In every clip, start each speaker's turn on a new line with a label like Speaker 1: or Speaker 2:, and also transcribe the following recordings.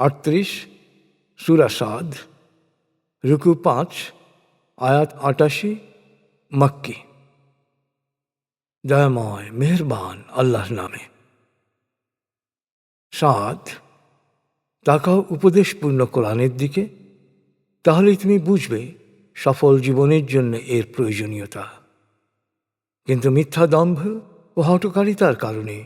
Speaker 1: 38 সূরা সাদ, রুকু 5, আয়াত 88, মক্কি। দয়াময় মেহেরবান আল্লাহর নামে। সাদ। তাকাও উপদেশপূর্ণ কোরআনের দিকে, তাহলেই তুমি বুঝবে সফল জীবনের জন্য এর প্রয়োজনীয়তা। কিন্তু মিথ্যা দম্ভ ও হঠকারিতার কারণে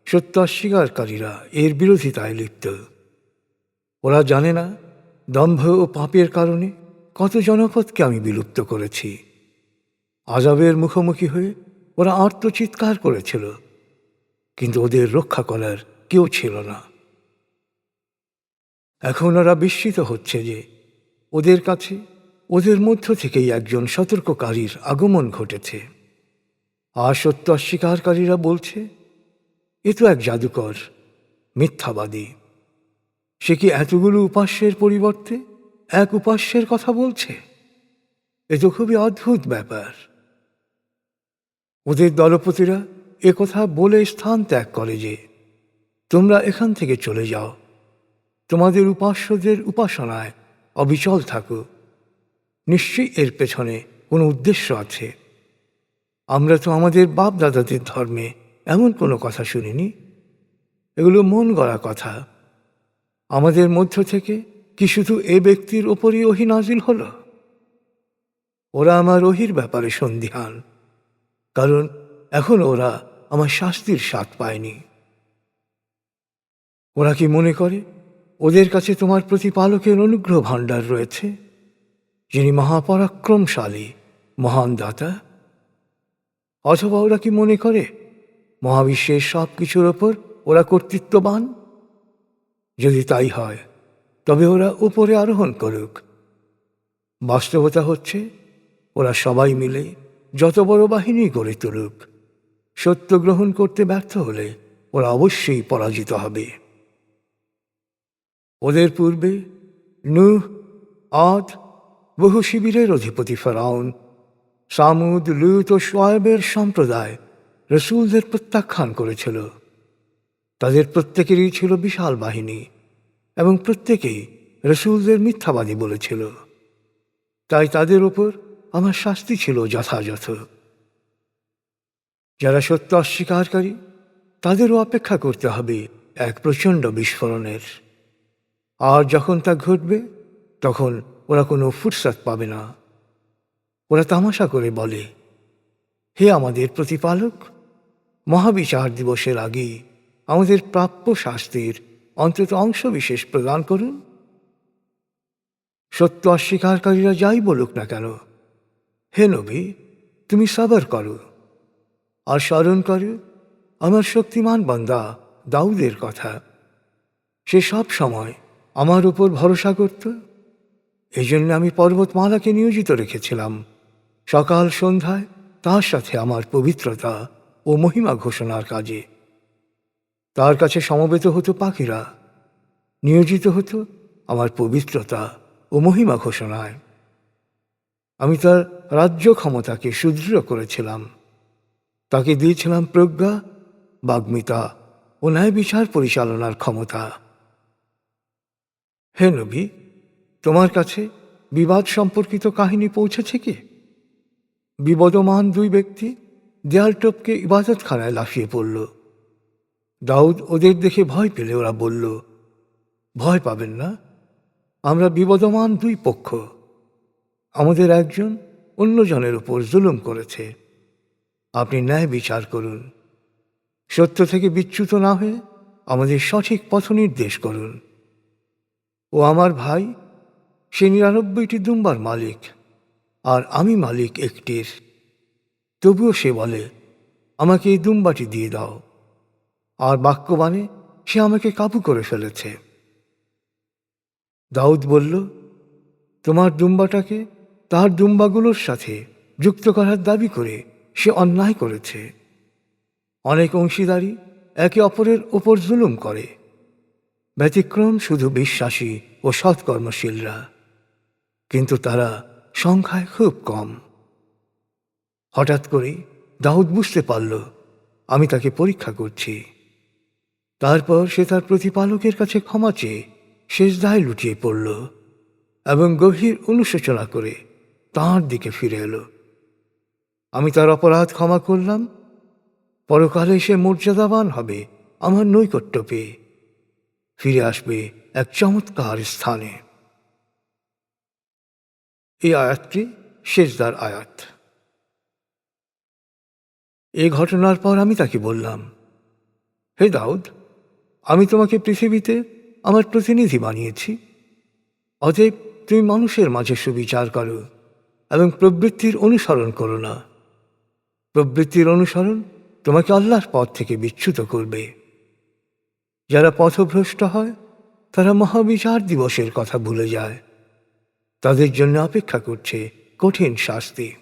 Speaker 1: সত্য অস্বীকারীরা এর বিরোধিতায় লিপ্ত। ওরা জানে না দম্ভ ও পাপের কারণে কত জনপদকে আমি বিলুপ্ত করেছি। আযাবের মুখোমুখি হয়ে ওরা আর্তচিৎকার করেছিল, কিন্তু ওদের রক্ষা করার কেউ ছিল না। এখন ওরা বিস্মিত হচ্ছে যে ওদের কাছে ওদের মধ্য থেকেই একজন সতর্ককারীর আগমন ঘটেছে। আর সত্য অস্বীকারীরা বলছে, এ তো এক জাদুকর, মিথ্যাবাদী। সে কি এতগুলো উপাস্যের পরিবর্তে এক উপাস্যের কথা বলছে? এ তো খুবই অদ্ভুত ব্যাপার। ওদের দলপতিরা একথা বলে স্থান ত্যাগ করে যে, তোমরা এখান থেকে চলে যাও, তোমাদের উপাস্যদের উপাসনায় অবিচল থাকো। নিশ্চয়ই এর পেছনে কোনো উদ্দেশ্য আছে। আমরা তো আমাদের বাপ দাদাদের ধর্মে এমন কোনো কথা শুনিনি। এগুলো মন গড়া কথা। আমাদের মধ্য থেকে কি শুধু এ ব্যক্তির ওপরই ওহী নাজিল হলো? ওরা আমার ওহীর ব্যাপারে সন্দিহান, কারণ এখন ওরা আমার শাস্তির স্বাদ পায়নি। ওরা কি মনে করে ওদের কাছে তোমার প্রতিপালকের অনুগ্রহ ভাণ্ডার রয়েছে, যিনি মহাপরাক্রমশালী, মহান দাতা? অথবা ওরা কি মনে করে মহাবিশ্বের সব কিছুর ওপর ওরা কর্তৃত্ববান? যদি তাই হয় তবে ওরা উপরে আরোহণ করুক। বাস্তবতা হচ্ছে ওরা সবাই মিলে যত বড় বাহিনী গড়ে তুলুক, সত্য গ্রহণ করতে ব্যর্থ হলে ওরা অবশ্যই পরাজিত হবে। ওদের পূর্বে নূহ, আদ, বহু শিবিরের অধিপতি ফেরাউন, সামুদ, লূত ও শুআয়বের সম্প্রদায় রসূলদের প্রত্যাখ্যান করেছিল। তাদের প্রত্যেকেরই ছিল বিশাল বাহিনী এবং প্রত্যেকেই রসূলদের মিথ্যাবাদী বলেছিল। তাই তাদের ওপর আমার শাস্তি ছিল যথাযথ। যারা সত্য অস্বীকারী তাদেরও অপেক্ষা করতে হবে এক প্রচণ্ড বিস্ফোরণের। আর যখন তা ঘটবে তখন ওরা কোনো ফুরসত পাবে না। ওরা তামাশা করে বলে, হে আমাদের প্রতিপালক, মহাবিচার দিবসের আগেই আমাদের প্রাপ্য শাস্তির অন্তত অংশবিশেষ প্রদান করুন। সত্য অস্বীকারীরা যাই বলুক না কেন, হে নবী, তুমি সবর করো আর স্মরণ করো আমার শক্তিমান বান্দা দাউদের কথা। সে সব সময় আমার উপর ভরসা করত। এই জন্য আমি পর্বতমালাকে নিয়োজিত রেখেছিলাম সকাল সন্ধ্যায় তার সাথে আমার পবিত্রতা ও মহিমা ঘোষণার কাজে। তার কাছে সমবেত হতো পাখিরা, নিয়োজিত হতো আমার পবিত্রতা ও মহিমা ঘোষণায়। আমি তার রাজ্য ক্ষমতাকে সুদৃঢ় করেছিলাম। তাকে দিয়েছিলাম প্রজ্ঞা, বাগ্মিতা ও ন্যায় বিচার পরিচালনার ক্ষমতা। হে নবী, তোমার কাছে বিবাদ সম্পর্কিত কাহিনী পৌঁছেছে কি? বিবদমান দুই ব্যক্তি দেয়াল টপকে ইবাদতখানায় লাফিয়ে পড়ল। দাউদ ওদের দেখে ভয় পেলে ওরা বলল, ভয় পাবেন না, আমরা বিবদমান দুই পক্ষ। আমাদের একজন অন্যজনের উপর জুলুম করেছে। আপনি ন্যায় বিচার করুন। সত্য থেকে বিচ্যুত না হয়ে আমাদের সঠিক পথ নির্দেশ করুন। ও আমার ভাই, সে ৯৯টি দুম্বার মালিক আর আমি মালিক একটির। তবুও সে বলে, আমাকে এই দুম্বাটি দিয়ে দাও, আর বাক্যবাণে সে আমাকে কাবু করে ফেলেছে। দাউদ বলল, তোমার দুম্বাটাকে তার দুম্বাগুলোর সাথে যুক্ত করার দাবি করে সে অন্যায় করেছে। অনেক অংশীদারি একে অপরের ওপর জুলুম করে, ব্যতিক্রম শুধু বিশ্বাসী ও সৎকর্মশীলরা, কিন্তু তারা সংখ্যায় খুব কম। হঠাৎ করে দাউদ বুঝতে পারল আমি তাকে পরীক্ষা করছি। তারপর সে তার প্রতিপালকের কাছে ক্ষমা চেয়ে সেজদায় লুটিয়ে পড়ল এবং গভীর অনুশোচনা করে তাঁর দিকে ফিরে এলো। আমি তার অপরাধ ক্ষমা করলাম। পরকালে সে মর্যাদাবান হবে আমার নৈকট্য পেয়ে, ফিরে আসবে এক চমৎকার স্থানে। এই আয়াতটি সেজদার আয়াত। এই ঘটনার পর আমি তাকে বললাম, হে দাউদ, আমি তোমাকে পৃথিবীতে আমার প্রতিনিধি বানিয়েছি। অতএব তুমি মানুষের মাঝে সুবিচার করো এবং প্রবৃত্তির অনুসরণ করো না। প্রবৃত্তির অনুসরণ তোমাকে আল্লাহর পথ থেকে বিচ্যুত করবে। যারা পথভ্রষ্ট হয় তারা মহাবিচার দিবসের কথা ভুলে যায়। তাদের জন্য অপেক্ষা করছে কঠিন শাস্তি।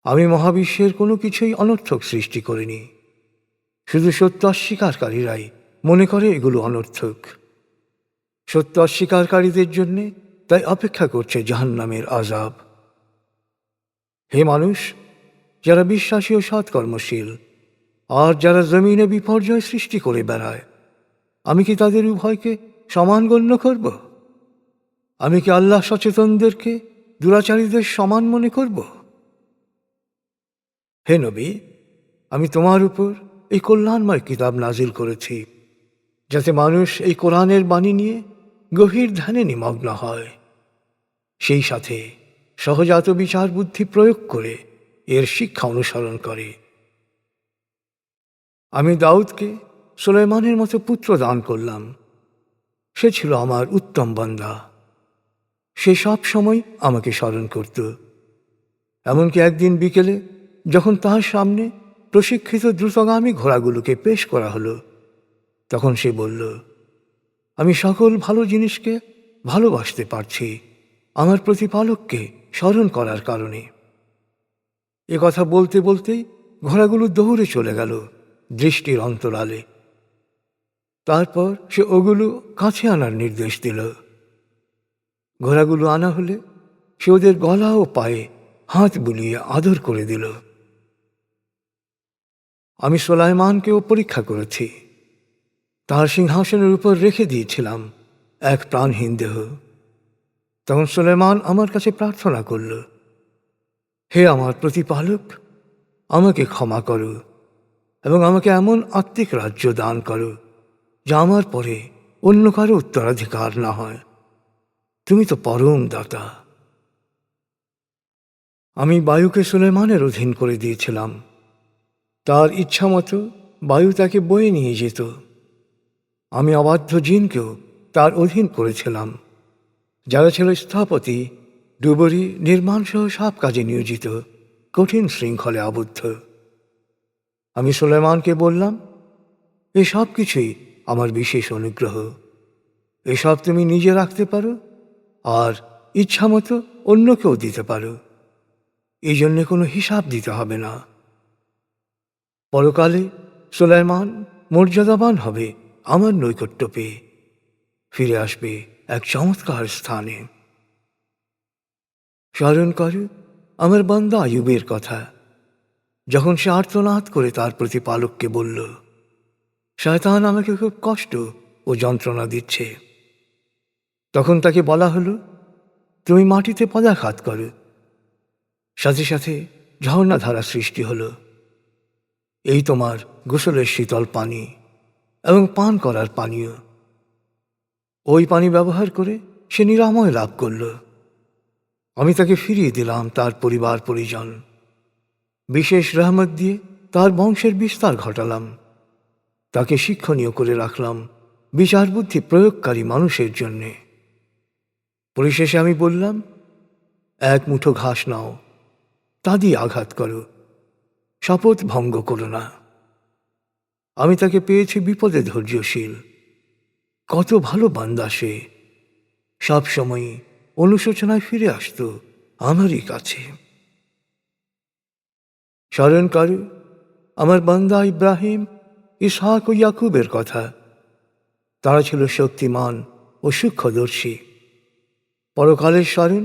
Speaker 1: আমি মহাবিশ্বের কোনো কিছুই অনর্থক সৃষ্টি করিনি। শুধু সত্য অস্বীকারীরাই মনে করে এগুলো অনর্থক। সত্য অস্বীকারীদের জন্যে তাই অপেক্ষা করছে জাহান্নামের আযাব। হে মানুষ, যারা বিশ্বাসী ও সৎকর্মশীল আর যারা জমিনে বিপর্যয় সৃষ্টি করে বেড়ায়, আমি কি তাদের উভয়কে সমান গণ্য করব? আমি কি আল্লাহ সচেতনদেরকে দুরাচারীদের সমান মনে করব? হে নবী, আমি তোমার উপর এই কল্যাণময় কিতাব নাজিল করেছি, যাতে মানুষ এই কোরআনের বাণী নিয়ে গভীর ধ্যানে নিমগ্ন হয়, সেই সাথে সহজাত বিচার বুদ্ধি প্রয়োগ করে এর শিক্ষা অনুসরণ করে। আমি দাউদকে সুলাইমানের মতো পুত্র দান করলাম। সে ছিল আমার উত্তম বান্দা। সে সব সময় আমাকে স্মরণ করত। এমনকি একদিন বিকেলে যখন তার সামনে প্রশিক্ষিত দ্রুতগামী ঘোড়াগুলোকে পেশ করা হলো, তখন সে বলল, আমি সকল ভালো জিনিসকে ভালোবাসতে পারছি আমার প্রতিপালককে স্মরণ করার কারণে। এ কথা বলতে বলতেই ঘোড়াগুলো দৌড়ে চলে গেল দৃষ্টির অন্তরালে। তারপর সে ওগুলো কাছে আনার নির্দেশ দিল। ঘোড়াগুলো আনা হলে সে ওদের গলা ও পায়ে হাত বুলিয়ে আদর করে দিল। আমি সুলাইমানকেও পরীক্ষা করেছি। তার সিংহাসনের উপর রেখে দিয়েছিলাম এক প্রাণহীন দেহ। তখন সুলাইমান আমার কাছে প্রার্থনা করল, হে আমার প্রতিপালক, আমাকে ক্ষমা করো এবং আমাকে এমন আত্মিক রাজ্য দান করো যা আমার পরে অন্য কারো উত্তরাধিকার না হয়। তুমি তো পরম দাতা। আমি বায়ুকে সুলাইমানের অধীন করে দিয়েছিলাম। তার ইচ্ছা মতো বায়ু তাকে বয়ে নিয়ে যেত। আমি অবাধ্য জিনকেও তার অধীন করেছিলাম, যারা ছিল স্থপতি, ডুবুরি, নির্মাণসহ সব কাজে নিয়োজিত, কঠিন শৃঙ্খলে আবদ্ধ। আমি সুলাইমানকে বললাম, এসব কিছুই আমার বিশেষ অনুগ্রহ। এসব তুমি নিজে রাখতে পারো আর ইচ্ছামতো অন্যকেও দিতে পারো। এই জন্যে কোনো হিসাব দিতে হবে না। পরকালে সুলাইমান মর্যাদাবান হবে আমার নৈকট্য পেয়ে, ফিরে আসবে এক চমৎকার স্থানে। স্মরণ করো আমার বান্দা আইয়ুবের কথা, যখন সে আর্তনাদ করে তার প্রতিপালককে বলল, শয়তান আমাকে খুব কষ্ট ও যন্ত্রণা দিচ্ছে। তখন তাকে বলা হলো, তুমি মাটিতে পদাঘাত করো। সাথে সাথে ঝর্ণাধারা সৃষ্টি হলো। এই তোমার গোসলের শীতল পানি এবং পান করার পানীয়। ওই পানি ব্যবহার করে সে নিরাময় লাভ করল। আমি তাকে ফিরিয়ে দিলাম তার পরিবার পরিজন। বিশেষ রহমত দিয়ে তার বংশের বিস্তার ঘটালাম। তাকে শিক্ষণীয় করে রাখলাম বিচার বুদ্ধি প্রয়োগকারী মানুষের জন্যে। পরিশেষে আমি বললাম, এক মুঠো ঘাস নাও, তা দিয়ে আঘাত করো, শপথ ভঙ্গ করো না। আমি তাকে পেয়েছি বিপদে ধৈর্যশীল। কত ভালো বান্দা সে! সব সময় অনুশোচনায় ফিরে আসতো আমারই কাছে। স্মরণ করো আমার বান্দা ইব্রাহিম, ইসহাক ও ইয়াকুবের কথা। তারা ছিল শক্তিমান ও সূক্ষ্মদর্শী। পরকালের স্মরণ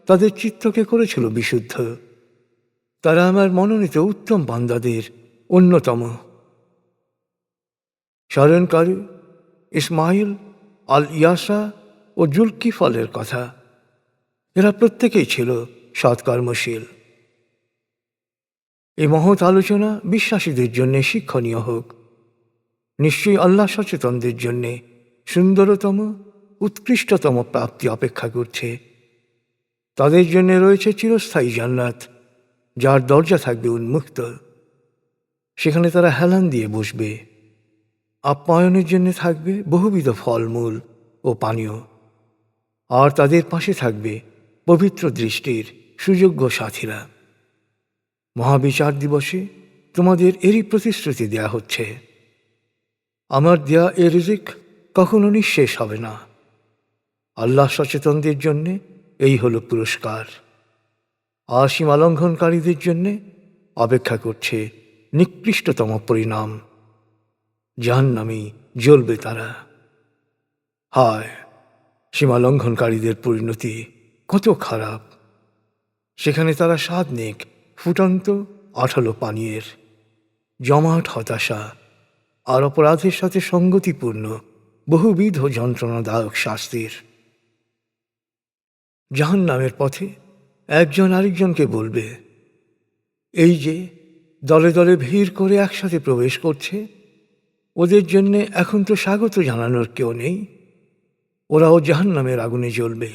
Speaker 1: তাদের চিত্তকে করেছিল বিশুদ্ধ। তারা আমার মনোনীত উত্তম বান্দাদের অন্যতম। স্মরণ করো ইসমাইল আল ইয়াসা ও জুলকিফলের কথা। এরা প্রত্যেকেই ছিল সৎকর্মশীল। এই মহৎ আলোচনা বিশ্বাসীদের জন্য শিক্ষণীয় হোক। নিশ্চয়ই আল্লাহ সচেতনদের জন্য সুন্দরতম উৎকৃষ্টতম প্রাপ্তি অপেক্ষা করছে। তাদের জন্য রয়েছে চিরস্থায়ী জান্নাত, যার দরজা থাকবে উন্মুক্ত। সেখানে তারা হেলান দিয়ে বসবে। আপ্যায়নের জন্য থাকবে বহুবিধ ফলমূল ও পানীয়, আর তাদের পাশে থাকবে পবিত্র দৃষ্টির সুযোগ্য সাথীরা। মহাবিচার দিবসে তোমাদের এরই প্রতিশ্রুতি দেয়া হচ্ছে, আমার দেয়া এ রিজিক কখনো নিঃশেষ হবে না। আল্লাহ সচেতনদের জন্য এই হলো পুরস্কার। আর সীমালঙ্ঘনকারীদের জন্য অপেক্ষা করছে নিকৃষ্টতম পরিণাম। জাহান্নামেই জ্বলবে তারা। হায়, সীমালঙ্ঘনকারীদের পরিণতি কত খারাপ! সেখানে তারা স্বাদ নেক ফুটন্ত আঠালো পানীয়ের, জমাট হতাশা আর অপরাধের সাথে সঙ্গতিপূর্ণ বহুবিধ যন্ত্রণাদায়ক শাস্তির। জাহান্নামের পথে একজন আরেকজনকে বলবে, এই যে দলে দলে ভিড় করে একসাথে প্রবেশ করছে, ওদের জন্যে এখন তো স্বাগত জানানোর কেউ নেই। ওরাও জাহান্নামের আগুনে জ্বলবে।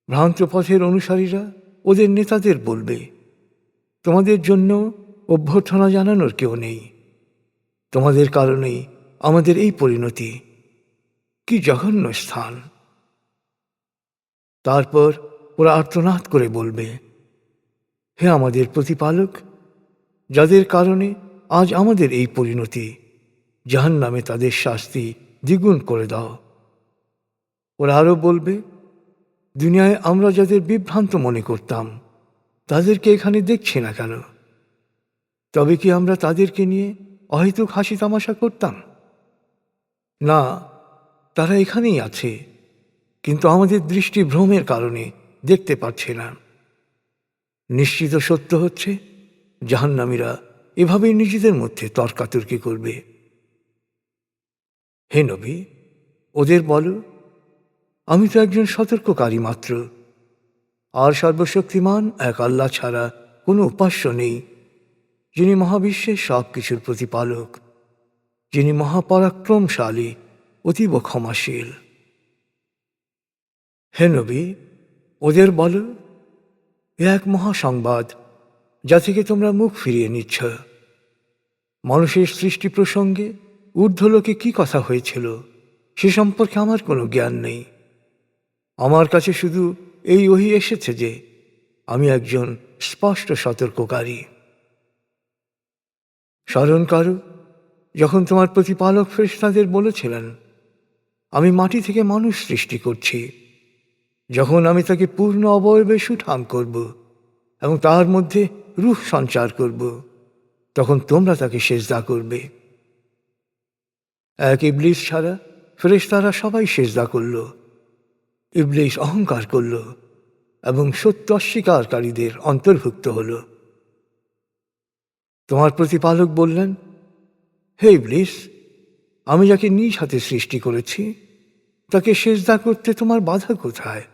Speaker 1: ভ্রান্ত পথের অনুসারীরা ওদের নেতাদের বলবে, তোমাদের জন্য অভ্যর্থনা জানানোর কেউ নেই। তোমাদের কারণেই আমাদের এই পরিণতি। কি জঘন্য স্থান! তারপর ওরা আর্তনাদ করে বলবে, হে আমাদের প্রতিপালক, যাদের কারণে আজ আমাদের এই পরিণতি, জাহান্নামে তাদের শাস্তি দ্বিগুণ করে দাও। ওরা আরও বলবে, দুনিয়ায় আমরা যাদের বিভ্রান্ত মনে করতাম, তাদেরকে এখানে দেখছি না কেন? তবে কি আমরা তাদেরকে নিয়ে অহেতুক হাসি তামাশা করতাম? না, তারা এখানেই আছে, কিন্তু আমাদের দৃষ্টি ভ্রমের কারণে দেখতে পাচ্ছে না। নিশ্চিত সত্য হচ্ছে, জাহান্নামীরা এভাবেই নিজেদের মধ্যে তর্কাতর্কি করবে। হে নবী, ওদের বলো, আমি তো একজন সতর্ককারী মাত্র, আর সর্বশক্তিমান এক আল্লাহ ছাড়া কোনো উপাস্য নেই, যিনি মহাবিশ্বের সব কিছুর প্রতিপালক, যিনি মহাপরাক্রমশালী, অতীব ক্ষমাশীল। হে নবী, ওদের বলো, এ এক মহাসংবাদ যা থেকে তোমরা মুখ ফিরিয়ে নিচ্ছ। মানুষের সৃষ্টি প্রসঙ্গে ঊর্ধ্বলোকে কি কথা হয়েছিল সে সম্পর্কে আমার কোনো জ্ঞান নেই। আমার কাছে শুধু এই ওহী এসেছে যে আমি একজন স্পষ্ট সতর্ককারী। স্মরণ করো, যখন তোমার প্রতিপালক ফেরেশতাদের বলেছিলেন, আমি মাটি থেকে মানুষ সৃষ্টি করছি, যখন আমি তাকে পূর্ণ অবয়বে সুঠাম করব এবং তার মধ্যে রূহ সঞ্চার করব, তখন তোমরা তাকে সেজদা করবে। এক ইবলিস ছাড়া ফেরেশতারা সবাই সেজদা করল। ইবলিস অহংকার করল এবং সত্য অস্বীকারীদের অন্তর্ভুক্ত হল। তোমার প্রতিপালক বললেন, হে ইবলিস, আমি যাকে নিজ হাতে সৃষ্টি করেছি তাকে সেজদা করতে তোমার বাধা কোথায়?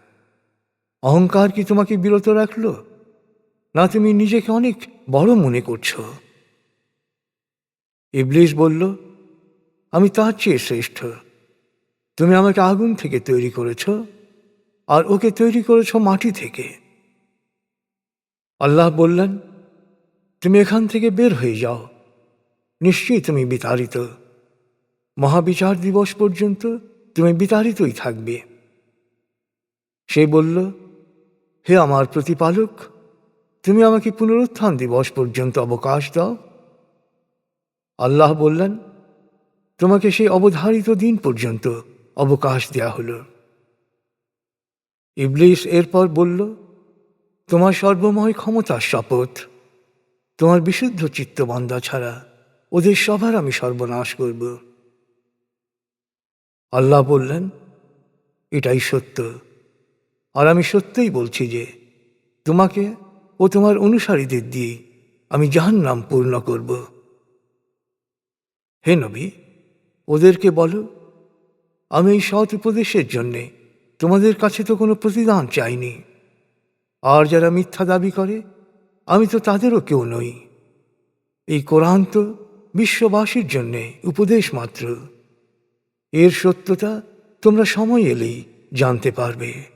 Speaker 1: অহংকার কি তোমাকে বিরত রাখল, না তুমি নিজেকে অনেক বড় মনে করছো? ইবলিস বলল, আমি তার চেয়ে শ্রেষ্ঠ। তুমি আমাকে আগুন থেকে তৈরি করেছ, আর ওকে তৈরি করেছ মাটি থেকে। আল্লাহ বললেন, তুমি এখান থেকে বের হয়ে যাও, নিশ্চয়ই তুমি বিতাড়িত। মহাবিচার দিবস পর্যন্ত তুমি বিতাড়িতই থাকবে। সে বলল, হে আমার প্রতিপালক, তুমি আমাকে পুনরুত্থান দিবস পর্যন্ত অবকাশ দাও। আল্লাহ বললেন, তোমাকে সেই অবধারিত দিন পর্যন্ত অবকাশ দেয়া হল। ইবলিস এরপর বলল, তোমার সর্বময় ক্ষমতার শপথ, তোমার বিশুদ্ধ চিত্ত বান্দা ছাড়া ওদের সবার আমি সর্বনাশ করব। আল্লাহ বললেন, এটাই সত্য, আর আমি সত্যই বলছি যে তোমাকে ও তোমার অনুসারীদের দিয়ে আমি জাহান্নাম পূর্ণ করব। হে নবী, ওদেরকে বলো, আমি এই সৎ উপদেশের জন্যে তোমাদের কাছে তো কোনো প্রতিদান চাইনি। আর যারা মিথ্যা দাবি করে, আমি তো তাদেরও কেউ নই। এই কোরআন তো বিশ্ববাসীর জন্যে উপদেশ মাত্র। এর সত্যতা তোমরা সময় এলেই জানতে পারবে।